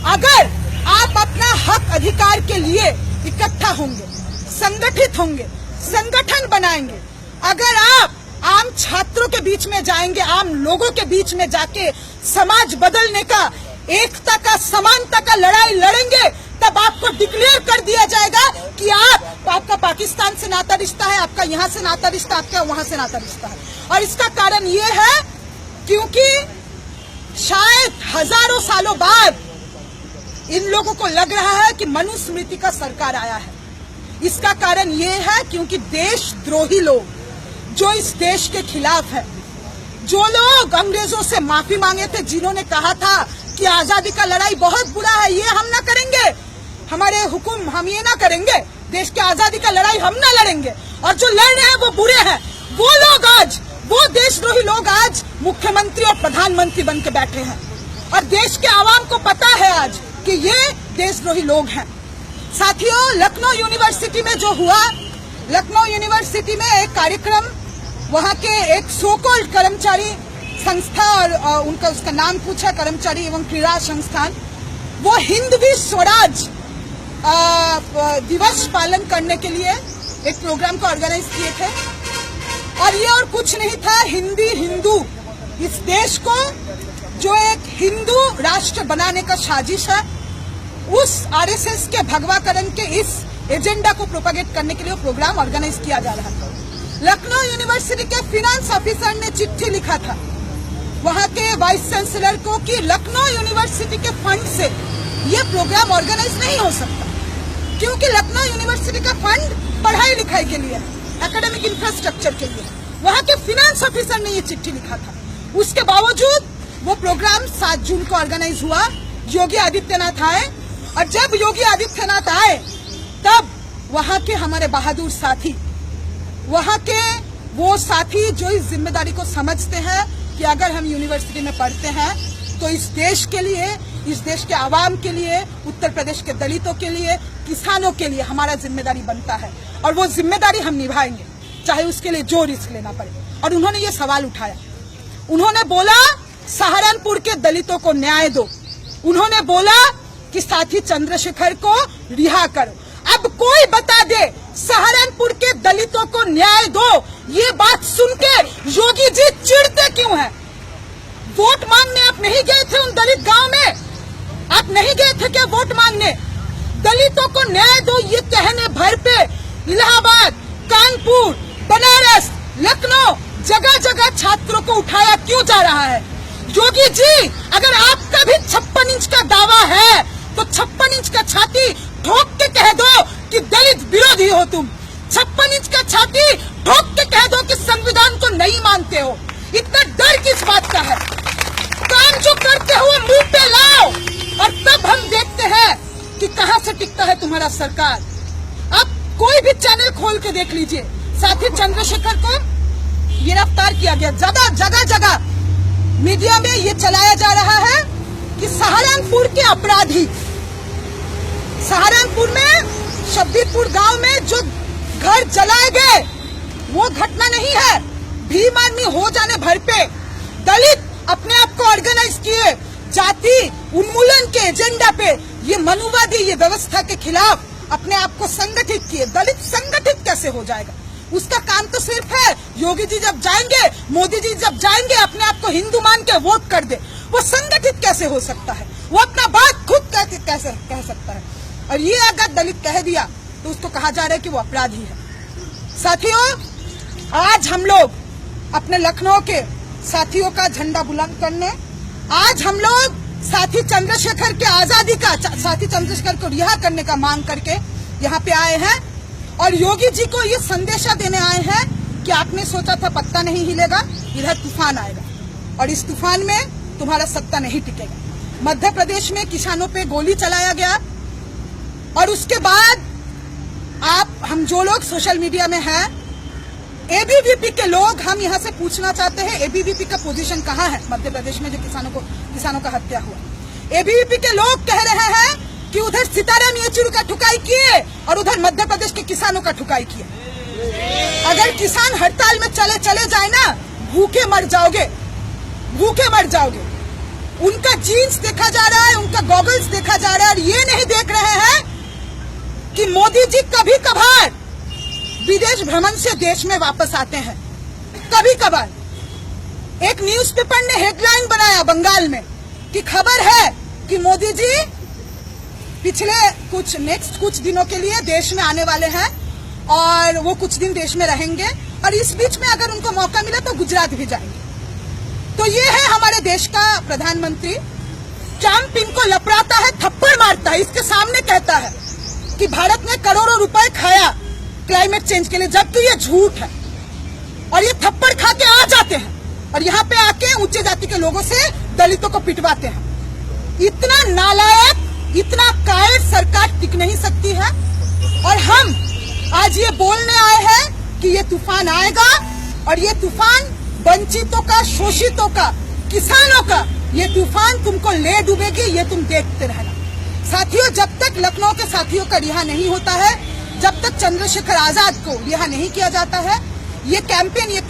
अगर आप अपना हक अधिकार के लिए इकट्ठा होंगे, संगठित होंगे, संगठन बनाएंगे, अगर आप आम छात्रों के बीच में जाएंगे, आम लोगों के बीच में जाके समाज बदलने का, एकता का, समानता का लड़ाई लड़ेंगे, तब आपको डिक्लेयर कर दिया जाएगा कि आपका पाकिस्तान से नाता रिश्ता है, आपका यहाँ से नाता रिश्ता, आपका वहां से नाता रिश्ता है। और इसका कारण ये है क्योंकि शायद हजारों सालों बाद इन लोगों को लग रहा है कि मनुस्मृति का सरकार आया है। इसका कारण ये है क्योंकि देशद्रोही लोग जो इस देश के खिलाफ है, जो लोग अंग्रेजों से माफी मांगे थे, जिन्होंने कहा था कि आजादी का लड़ाई बहुत बुरा है, ये हम ना करेंगे, हमारे हुकुम हम ये ना करेंगे, देश की आजादी का लड़ाई हम ना लड़ेंगे, और जो लड़ रहे हैं वो बुरे हैं, वो लोग आज, वो देशद्रोही लोग आज मुख्यमंत्री और प्रधानमंत्री बन के बैठे हैं। और देश के आवाम को पता है आज कि ये देशद्रोही लोग हैं। साथियों, लखनऊ यूनिवर्सिटी में जो हुआ, लखनऊ यूनिवर्सिटी में एक कार्यक्रम, वहां के एक सो कॉल्ड कर्मचारी संस्था, और उसका नाम पूछा, कर्मचारी एवं क्रीड़ा संस्थान, वो हिंदवी स्वराज दिवस पालन करने के लिए एक प्रोग्राम को ऑर्गेनाइज किए थे। और ये और कुछ नहीं था, हिंदी हिंदू, इस देश को जो एक हिंदू राष्ट्र बनाने का साजिश है, उस आरएसएस के भगवाकरण के इस एजेंडा को प्रोपेगेट करने के लिए प्रोग्राम ऑर्गेनाइज किया जा रहा था। लखनऊ यूनिवर्सिटी के फाइनेंस ऑफिसर ने चिट्ठी लिखा था वहां के वाइस चांसलर को कि लखनऊ यूनिवर्सिटी के फंड से ये प्रोग्राम ऑर्गेनाइज नहीं हो सकता, क्योंकि लखनऊ यूनिवर्सिटी का फंड पढ़ाई लिखाई के लिए, एकेडमिक इंफ्रास्ट्रक्चर के लिए। वहां के फाइनेंस ऑफिसर ने ये चिट्ठी लिखा था। उसके बावजूद वो प्रोग्राम 7 जून को ऑर्गेनाइज हुआ। योगी आदित्यनाथ आए, और जब योगी आदित्यनाथ आए तब वहां के हमारे बहादुर साथी, वहां के वो साथी जो इस जिम्मेदारी को समझते हैं कि अगर हम यूनिवर्सिटी में पढ़ते हैं तो इस देश के लिए, इस देश के आवाम के लिए, उत्तर प्रदेश के दलितों के लिए, किसानों के लिए हमारा जिम्मेदारी बनता है, और वो जिम्मेदारी हम निभाएंगे, चाहे उसके लिए जो रिस्क लेना पड़े। और उन्होंने ये सवाल उठाया, उन्होंने बोला सहारनपुर के दलितों को न्याय दो, उन्होंने बोला कि साथी चंद्रशेखर को रिहा करो। अब कोई बता दे सहारनपुर के दलितों को न्याय दो, ये बात सुन के योगी जी चिढ़ते क्यों हैं? वोट मांगने आप नहीं गए थे उन दलित गांव में? आप नहीं गए थे क्या वोट मांगने? दलितों को न्याय दो ये कहने भर पे इलाहाबाद, कानपुर, बनारस, लखनऊ, जगह जगह छात्रों को उठाया क्यों जा रहा है? योगी जी, अगर आपका भी 56 इंच का दावा है तो 56 इंच का छाती ठोक के कह दो कि दलित विरोधी हो तुम। 56 इंच का छाती ठोक के कह दो कि संविधान को नहीं मानते हो। इतना डर किस बात का है? काम जो करते हो मुंह पे लाओ, और तब हम देखते हैं कि कहां से टिकता है तुम्हारा सरकार। आप कोई भी चैनल खोल के देख लीजिए, साथी चंद्रशेखर को गिरफ्तार किया गया। जगह जगह मीडिया में ये चलाया जा रहा है कि सहारनपुर के अपराधी, सहारनपुर में शब्बीरपुर गांव में जो घर जलाए गए वो घटना नहीं है। भीम आर्मी हो जाने भर पे दलित अपने आप को ऑर्गेनाइज किए, जाति उन्मूलन के एजेंडा पे, ये मनुवादी, ये व्यवस्था के खिलाफ अपने आप को संगठित किए। दलित संगठित कैसे हो जाएगा? उसका काम तो सिर्फ है, योगी जी जब जाएंगे, मोदी जी जब जाएंगे, अपने आप को हिंदू मान के वोट कर दे। वो संगठित कैसे हो सकता है? वो अपना बात खुद कैसे कह सकता है? और ये अगर दलित कह दिया तो उसको कहा जा रहा है कि वो अपराधी है। साथियों, आज हम लोग अपने लखनऊ के साथियों का झंडा बुलंद करने, आज हम लोग साथी चंद्रशेखर के आजादी का, साथी चंद्रशेखर को रिहा करने का मांग करके यहाँ पे आए हैं, और योगी जी को ये संदेशा देने आए हैं कि आपने सोचा था पत्ता नहीं हिलेगा, इधर तूफान आएगा, और इस तूफान में तुम्हारा सत्ता नहीं टिकेगा। मध्य प्रदेश में किसानों पे गोली चलाया गया, और उसके बाद हम जो लोग सोशल मीडिया में हैं, एबीवीपी के लोग, हम यहाँ से पूछना चाहते हैं एबीवीपी का पोजीशन कहाँ है मध्य प्रदेश में जो किसानों का हत्या हुआ। एबीवीपी के लोग कह रहे हैं कि उधर सीताराम येचुरी का ठुकाई किए और उधर मध्य प्रदेश के किसानों का ठुकाई किए। अगर किसान हड़ताल में चले जाए ना, भूखे मर जाओगे। उनका जीन्स देखा जा रहा है, उनका गॉगल्स देखा भ्रमण से देश में वापस आते हैं। कभी कभार एक न्यूज़पेपर ने हेडलाइन बनाया बंगाल में कि खबर है कि मोदी जी पिछले कुछ दिनों के लिए देश में आने वाले हैं और वो कुछ दिन देश में रहेंगे और इस बीच में अगर उनको मौका मिला तो गुजरात भी जाएंगे। तो ये है हमारे देश का प्रधानमंत्री। ट्रंप इनको लपड़ाता है, थप्पड़ मारता है, इसके सामने कहता है कि भारत ने करोड़ों रुपए खाया क्लाइमेट चेंज के लिए, जबकि ये झूठ है। और ये थप्पड़ खा के आ जाते हैं और यहाँ पे आके उच्च जाति के लोगों से दलितों को पिटवाते हैं। इतना नालायक, इतना कायर सरकार टिक नहीं सकती है। और हम आज ये बोलने आए हैं कि ये तूफान आएगा और ये तूफान वंचितों का, शोषितों का, किसानों का ये तूफान तुमको ले डूबेगी, ये तुम देखते रहना। साथियों, जब तक लखनऊ के साथियों का रिहा नहीं होता है, जब तक चंद्रशेखर आजाद को रिहा नहीं किया जाता है, ये कैंपेन, ये